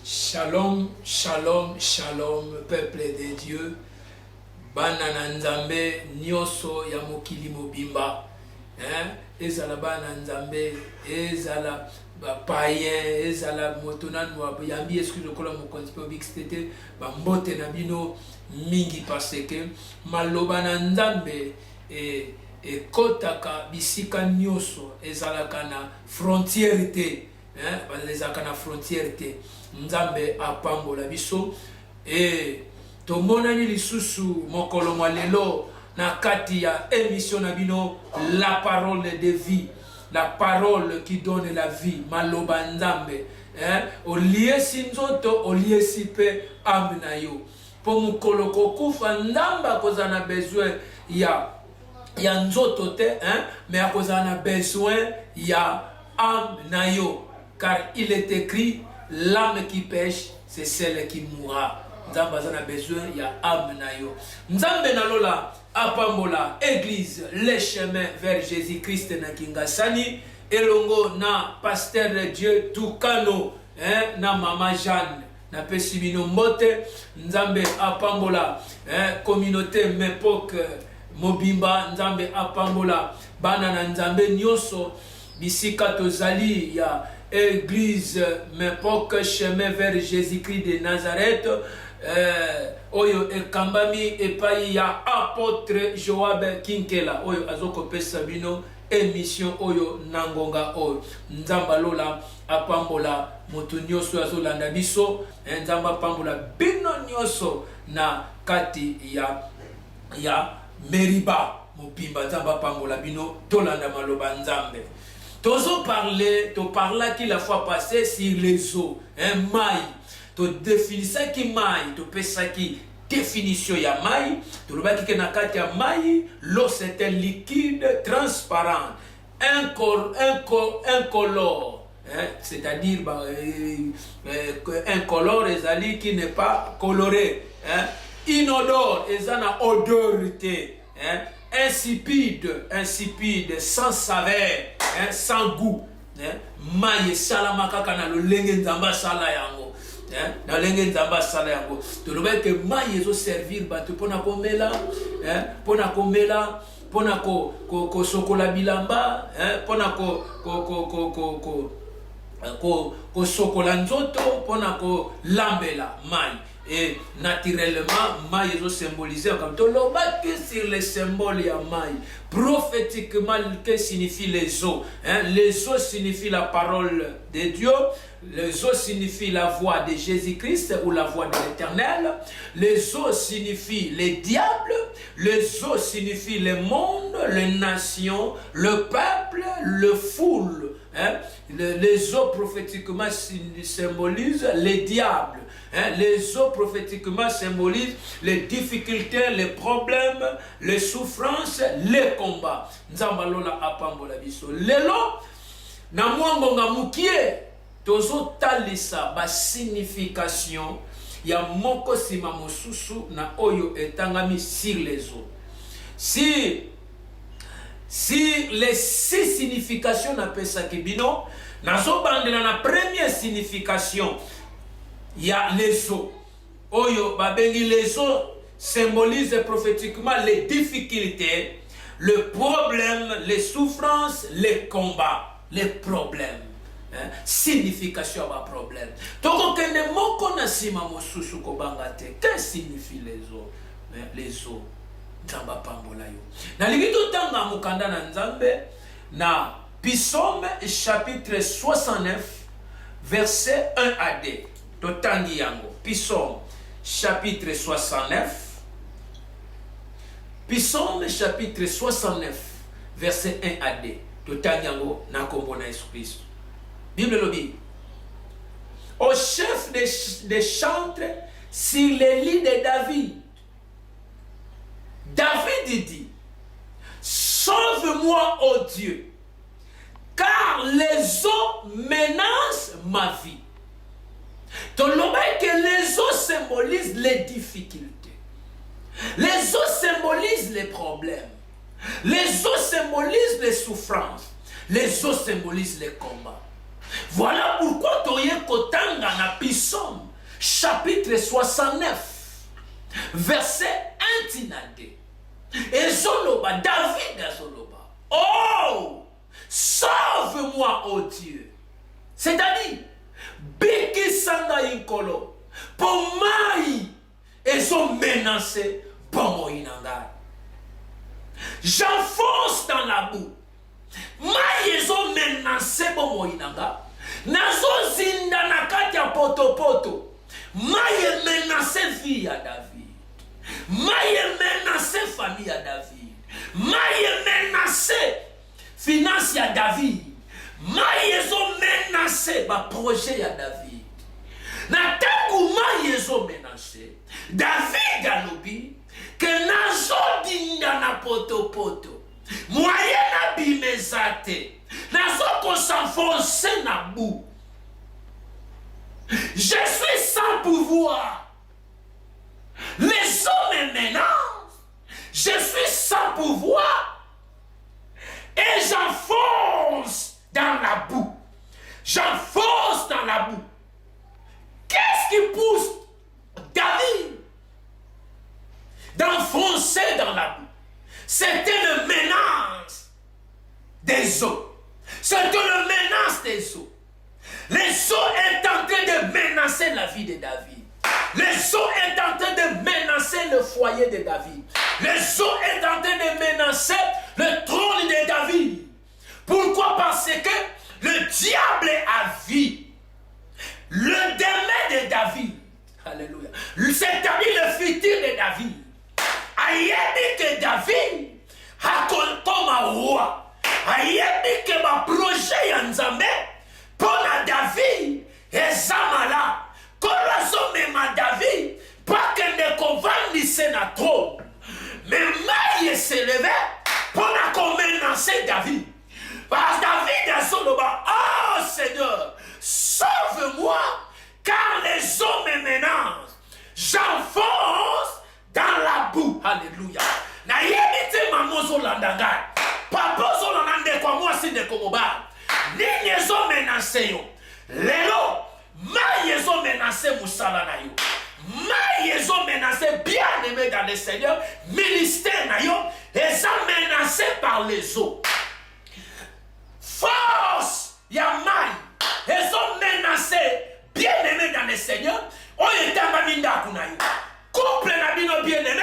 Shalom, shalom, shalom, peuple de Dieu. Bana nzambe nyoso ya mokili mobimba. Ezala bana nzambe, ezala païen, ezala motonan wa yambi excuse kola mokonzi po bixtete ba mbote na bino mingi parce que maloba na nzambe e kotaka bisika nyoso ezalaka na frontière te. Ezalaka na frontière te. Nzambe apambola biso e tomonani lisusu mokolo mwa lelo na kati ya émission na bino la parole de vie, la parole qui donne la vie, maloba nzambe oliesi nzoto oliesi pe ame na yo po mokolo kokufa ndamba kozana besoin ya nzoto te mais akozana besoin ya ame na yo, car il est écrit l'âme qui pêche, c'est celle qui mourra. Nzambe a besoin ya âme na yo. Nzambe na lola apambola église les chemins vers Jésus-Christ na Kingasani elongo na pasteur de Dieu Tukano na mama Jeanne na pesibino mbote. Nzambe apambola communauté Mepoke Mobimba. Nzambe apambola bana na Nzambe nyoso bisika tozali ya Église Mepoke chemin vers Jésus-Christ de Nazareth. Oyo ekambami epai ya apôtre Joab Kinkela oyo azoko pesa bino émission oyo nangonga oyo. Nzamba lola apambola moto nyoso azolanda biso, nzamba apambola bino nyoso na kati ya Meriba mopimba. Nzamba apambola bino tolanda maloba nzambe. Tozo parler, to parla qui la fois passée sur les eaux, maï. To définissait qui maï, to pesa qui définition ya maï. To le baki ke nakati ya maï, l'eau c'est un liquide transparent, incolore, c'est-à-dire incolore ezali qui n'est pas coloré, inodore ezana odorité, insipide, sans saveur, sans goût. Maïe salamaka kana lo lenge nzamba sala yango. Na lenge nzamba sala yango. To lo que maïe zo servir bato pona komela, pona ko sokola bilamba, pona ko sokola nzoto, pona ko lambela maïe. Et naturellement, maï est symbolisé comme tout le monde sur les symboles ya maï. Prophétiquement, que signifie les eaux? Les eaux signifient la parole de Dieu. Les eaux signifient la voix de Jésus-Christ ou la voix de l'Éternel. Les eaux signifient les diables. Les eaux signifient le monde, les nations, le peuple, le foule. Les eaux prophétiquement symbolisent les diables. Les eaux prophétiquement symbolisent les difficultés, les problèmes, les souffrances, les combats. Nzambalola apambola biso. Lelo na mwangonga mukie tozo talisa ba signification ya moko sima mosusu na oyo etangami sur les eaux. Si les 6 significations na pesa kibino nazo bandela na première signification ya les eaux. Oyo babengi les eaux symbolisent prophétiquement les difficultés, le problème, les souffrances, les combats, les problèmes. Signification à problème. Donc kende moko na sima mosusu ko bangate. Que signifie les eaux? Les eaux. Nzamba pambola yo. Na ligito tanga mukanda na nzambe na Psaume chapitre 69 verset 1 à 2. Totangi yango. Psaume chapitre 69. Psaume chapitre 69 verset 1 à 2. Totangi yango na kombo na Yesu Christ. Bible lobi. Au chef des chantres sur les lits de David. David dit: sauve-moi, ô Dieu, car les eaux menacent ma vie. Donc, que les eaux symbolisent les difficultés. Les eaux symbolisent les problèmes. Les eaux symbolisent les souffrances. Les eaux symbolisent les combats. Voilà pourquoi Toye Kotanga na Psaume chapitre 69, verset 1 à 2. Et Zoloba, David a Zoloba. Oh, sauve-moi, oh Dieu. C'est-à-dire, Biki Sanga Inkolo, pour Maï, ils ont menacé Bongo Inanga. J'enfonce dans la boue. Maï, ils ont menacé Bongo Inanga. Nazo Zinda Nakatia Poto Poto. Maï menacé vie à David. Maï menacé famille à David. Maï menacé finance à David. Maï ont menacé ma projet à David. Na tangu maï ont menacé David a lobi que nazo dinda na poto poto. Moyen na bimezate. Nazo ko s'enfoncer na boue. Je suis sans pouvoir. Les hommes me menacent. Je suis sans pouvoir. Et j'enfonce dans la boue. J'enfonce dans la boue. Qu'est-ce qui pousse David d'enfoncer dans la boue? C'était le menace des eaux. C'était le menace des eaux. Les eaux est en train de menacer la vie de David. Les eaux est en train de menacer le foyer de David. Les eaux est en train de menacer le trône de David. Pourquoi? Parce que le diable a vu le demain de David. Alléluia. C'est-à-dire le futur de David. Aïe que David a comme un roi. Aïe que ma projet Yanzambe pour David et Zamala. Quand même David, pas que ne convainisse na trop. Mais Maïe s'est levé pour menacer David. Parce que David a son bas. Oh Seigneur, sauve-moi, car les hommes me menacent. J'enfonce dans la boue. Alléluia. Na yebite maman Zolandanga. Papa Zolandande kwa moi si ne komoba. Ni zo menacé yo. Lelo, Maïe ont menacé Moussala na yo. Maïe ont menacé bien-aimé dans le Seigneur, ministère na yo, et ça menacé par les eaux. Force, Yamaï, ils ont menacé bien-aimé dans le Seigneur, on était à Maminda Kunayo. Couple na bino bien-aimé,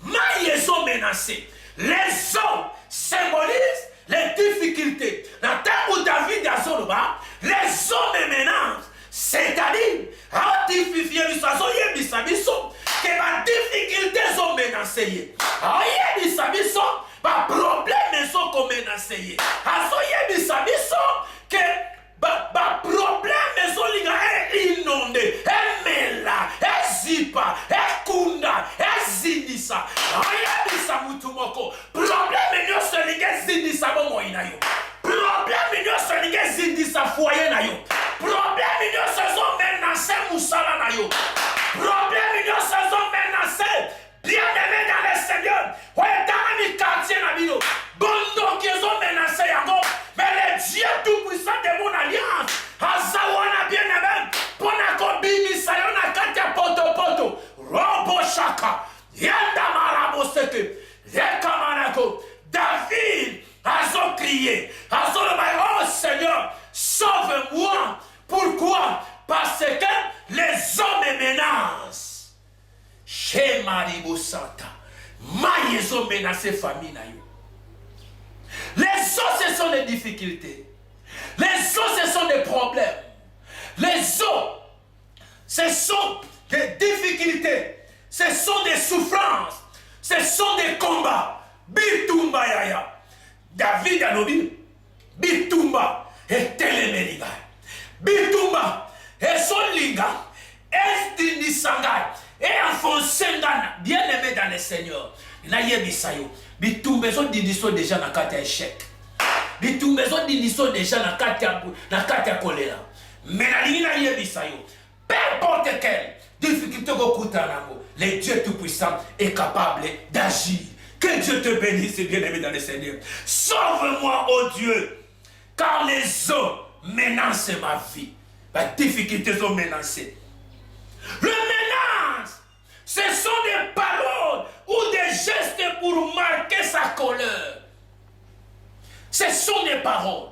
Maïe ont menacé. Les eaux symbolisent les difficultés. Dans le temps où David a Zoloba, les hommes menacent. C'est-à-dire, à difficulté, que ma difficulté sont menacées. À yebissabiso, ma problème sont comme menacés. À so yebissabiso, que ma problème sont inondés. Mela, zipa, kunda, zindisa. À yebisamutumoko, problème nous se ligue zindisa bon inayo. Problème nous se ligue zindisa foyer na yo. Problème nous se sont menacés Moussala na yo. Problème nous se sont menacés bien-aimés dans le Seigneur. Ouais, dans les quartiers na bino. Bondo qui ont menacé yango. Mais le Dieu tout-puissant de mon alliance. Azawana bien-aimé. Ponako bini sayona katia poto poto. Robo shaka. Yanda marabo seke. Yekamanako. David a crié. A oh Seigneur, sauve-moi. Pourquoi? Parce que les hommes me menacent. Chez Maribo Santa, ils ont menacé famille. Les autres, ce sont des difficultés. Les autres, ce sont des problèmes. Les autres, ce sont des difficultés. Ce sont des souffrances. Ce sont des combats. Bitumba yaya. David Anobi. Bitumba. Et Téléméliga. Bitumba. Et son linga. Et Dindisanga. Et Enfonsengana. Bien aimé dans le Seigneur. Nayebisayo. Bitumba. Son Dindiso déjà na kati ya échec. Bitumba. Son Dindiso déjà na kati ya choléra. Mais la ligne nayebisayo. Peu importe quelle difficulté le Dieu Tout-Puissant est capable d'agir. Que Dieu te bénisse, bien-aimé dans le Seigneur. Sauve-moi, oh Dieu, car les eaux menacent ma vie. Les difficultés ont menacé. Le menace, ce sont des paroles ou des gestes pour marquer sa colère. Ce sont des paroles.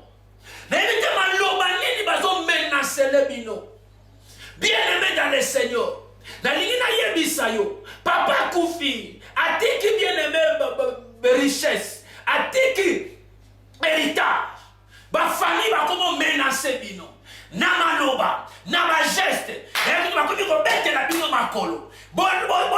Bien-aimé dans le Seigneur, Papa Koufi, atiki bien-aimé richesse, atiki héritage, ba famille ba comment menacer bino, na maloba, na ba geste, et ba komi ko bete la bino makolo. Bo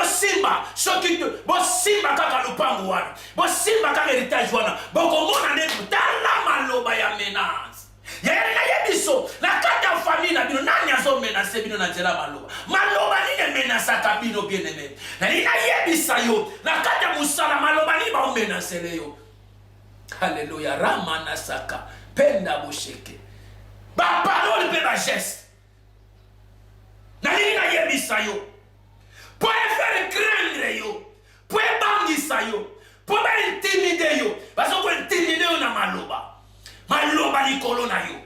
simba, soki bo simba kaka lupangu wana, bo simba kaka héritage wana, bo komona ne tala maloba ya menace. Ya biso la kata famille na bino nani azo menacer bino na jela maloba. Maloba ni menacer ka bino bien-aimé. Na ni na yebisa yo, la kata musala maloba ni ba menacer yo. Alléluia, ramana saka, penda bosheke. Ba parole pe ba geste. Na ni na yebisa yo. Pour faire craindre yo, pour bangisa yo, pour intimider yo, parce qu'on intimider yo na maloba. Maloba ni kolona yo.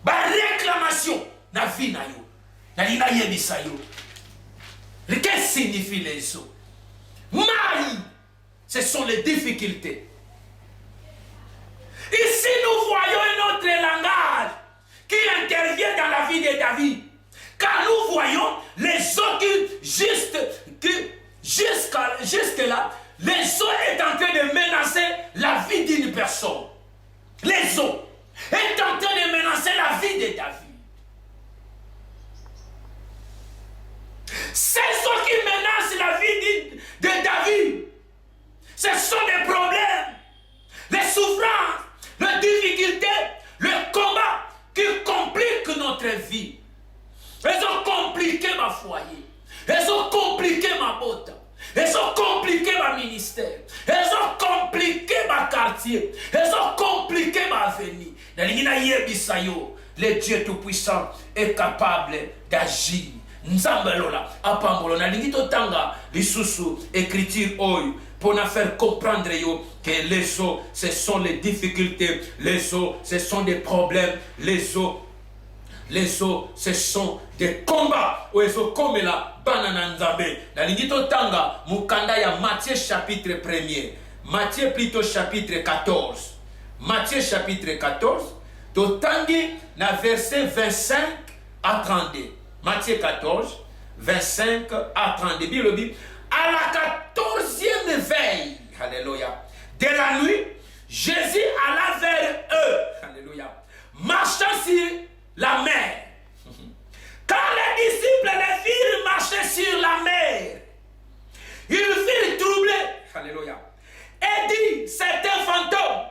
Ba réclamation na vie na yo. Na lina yebisa yo. Qu'est-ce que signifie les eaux? Maï, ce sont les difficultés. Ici nous voyons un autre langage qui intervient dans la vie de David. Car nous voyons les eaux qui jusque-là, les eaux est en train de menacer la vie d'une personne. Les eaux est en train de menacer la vie de David. Ces eaux qui menacent la vie de David, ce sont des problèmes, les souffrances, les difficultés, le combat qui compliquent notre vie. Elles ont compliqué ma foyer. Elles ont compliqué ma botte. Elles ont compliqué ma ministère. Elles ont compliqué ma quartier. Elles ont compliqué ma avenir. Le Dieu Tout-Puissant est capable d'agir. Nzambelola, apambolo, na lingito tanga, lisusu, écriture oyo, pour nous faire comprendre que les eaux, ce sont les difficultés. Les eaux, ce sont des problèmes. Les eaux, ce sont des combats. Oezo comme la banana nzambe. La lingito tanga mukanda ya Matthieu chapitre 1er. Matthieu plutôt chapitre 14. Matthieu chapitre 14. Totangi na verset 25 à 32. Matthieu 14, 25 à 32. Bible. À la 14e veille, alléluia, de la nuit, Jésus alla vers eux, alléluia, marchant sur la mer. Quand les disciples les virent marcher sur la mer, ils furent troublés, alléluia, et dit, c'est un fantôme.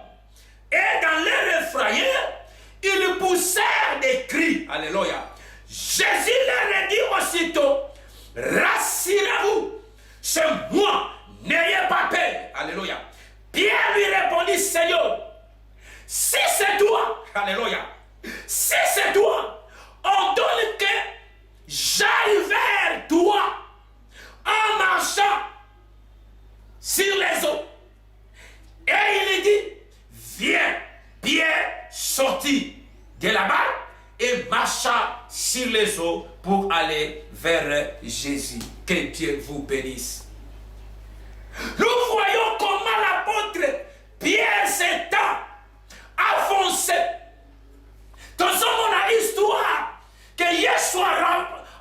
Et dans leur effrayeur, ils poussèrent des cris, alléluia. Jésus leur dit aussitôt, rassurez-vous, c'est moi, n'ayez pas peur, alléluia. Pierre lui répondit, Seigneur, si c'est toi, alléluia, si c'est toi, ordonne que j'aille vers toi en marchant sur les eaux. Et il dit, viens. Pierre sortit de là-bas et marcha sur les eaux pour aller vers Jésus. Que Dieu vous bénisse. Nous voyons comment l'apôtre Pierre s'étend avancé. Dans mon histoire, que Jésus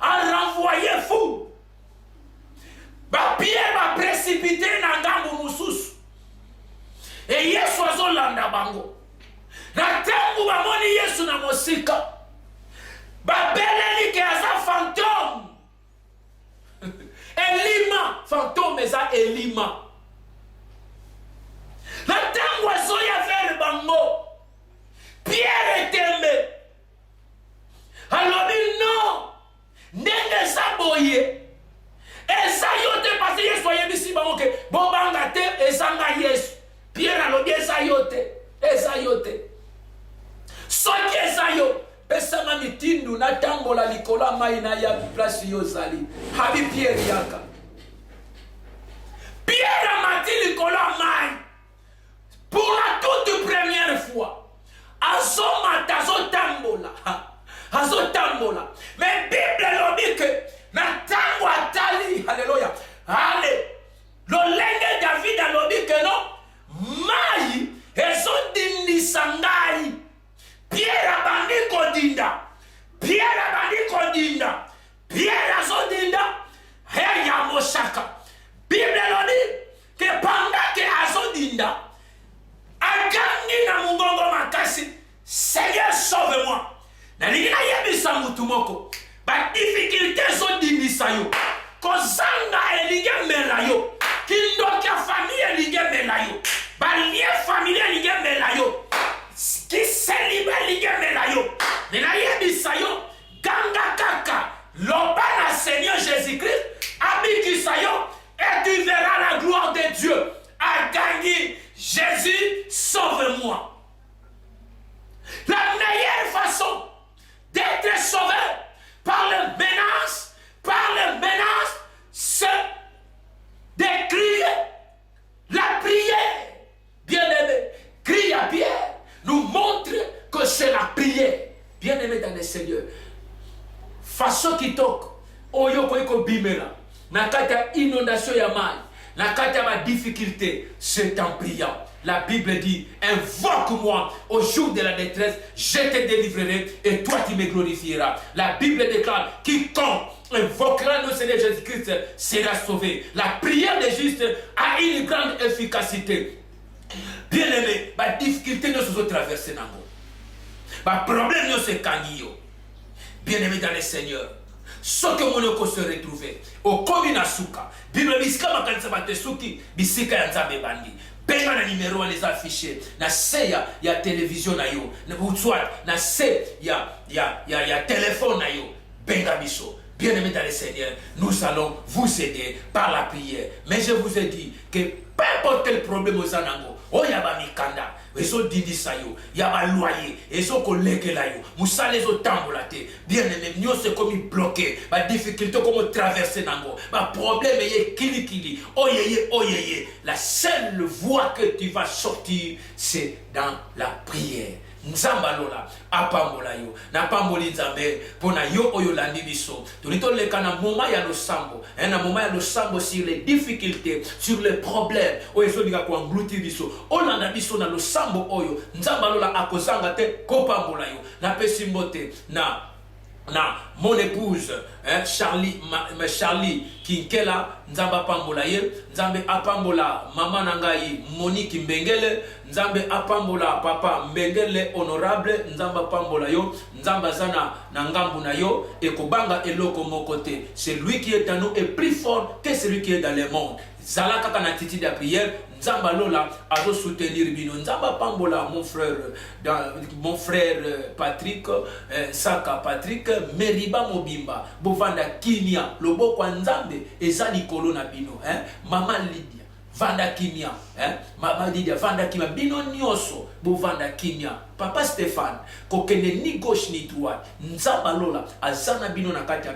a renvoyé fou. Pierre va précipiter dans Gambo Moussous. Et Jésus a zolanda bango. Na tangu bamoni Yesu na mosika. Babeleli ke aza fantôme. Elima, fantôme eza Elima. Na tangu azoya vers bango. Pierre etembe. Alobi non. Ndenge eza boye. Eza yote parce que Yesu ayebisi bango ke bobanga te ezanga Yesu. Pierre alobi eza yote. Eza yote. Soki eza yo. Pesama mitindu na tambola likola mai na ya place yo zali. Habi Pierre yaka. Pierre a mati likola mai. Pour la toute première fois. Azo tambola. Azo tambola. Mais Pierre azodinda ya mosaka. Bible lodi que pendant que azodinda agangi na mungongo makasi, Seigneur sauve-moi. Na lingina yebisa mutu moko ba difficulté zodindisa yo. Kozanga elige melayo. Kindoka famille elige melayo. Ba lien famille elige melayo. Qui célibé elige melayo. Na yebisa yo ganga kaka loba na Seigneur Jésus-Christ abikisa yo et tu verras la gloire de Dieu. A gagné Jésus, sauve-moi. La meilleure façon d'être sauvé par les menaces, c'est de crier la prière. Bien-aimé, crie à Pierre, nous montre que c'est la prière. Bien-aimé dans le Seigneur, façon qui toque, oyo koiko bimela, nakata inondation ya mai, nakata ma difficulté, c'est en priant. La Bible dit, invoque-moi au jour de la détresse, je te délivrerai et toi tu me glorifieras. La Bible déclare, quiconque invoquera notre Seigneur Jésus-Christ sera sauvé. La prière des justes a une grande efficacité. Bien-aimé, ma difficulté ne se traverser nango. Ma problème ne se kanyo. Bien-aimé dans le Seigneur, ce que mon oko se retrouver au komina suka. Bible bisika makanisa batesuki bisika ya nzambe bandi. Benga na numéro les affichés na seya ya télévision na yo na soit na se ya téléphone na yo benga biso. Bien-aimé dans le Seigneur, nous allons vous aider par la prière. Mais je vous ai dit que peu importe quel problème aux anango, oh yaba mikanda, ezo dindisa yo, yaba loyer, ezo kolekela yo, musale ezo tambolate. Bien-aimé, nous c'est comme bloqué, ma difficulté comme traverser nango, ma problème est kili, oh yeye. La seule voie que tu vas sortir, c'est dans la prière. Nzamba lola apambola yo na pamboli nzambe pona yo oyo landi biso tolito leka na moment ya losambo na moment ya losambo sur les difficultés sur les problèmes oyo ezolika ko engloutir biso olanda biso na losambo oyo nzamba lola akozanga te kopambola yo na pesi mbote na mon épouse Charlie Kinkela nzamba pambola ye nzambe apambola mama nangai Monique Mbengele nzambe apambola papa Mbengele honorable nzamba pambola yo nzamba zana na ngambu na yo ekobanga eloko mokote. C'est lui qui est en nous est plus fort que celui qui est dans le monde. Zala kaka na titi de prière nzamba lola azo soutenir bino nzamba pambola mon frère Patrick Saka Patrick Meriba Mobimba bovanda kimia loboko nzambe ezali kolona bino mama Lydia vanda kimia mama Lydia vanda kimia bino nyoso bovanda kimia papa Stéphane kokene ni gauche ni droite nzamba lola azana bino na kati ya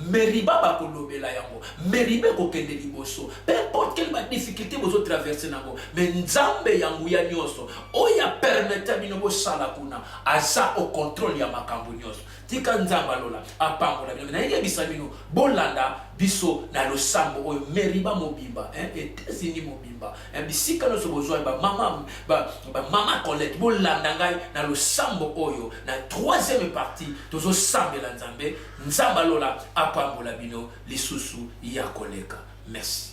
meriba bakolobela yango meribe kokende liboso peu importe quelle difficulté bozo traverser nango mais nzambe yangu ya nyoso oya permettre bino bo sala kuna aza au contrôle ya makambo nyoso tika nzamba lola apambola bino na yebisa bino bolanda biso na losambo oyo meriba mobimba etesini mobimba bisika no so bozwa mama Colette bolanda ngai na losambo oyo na troisième partie tozo sambela nzamba lola apambola bino lisusu ya koleka. Merci.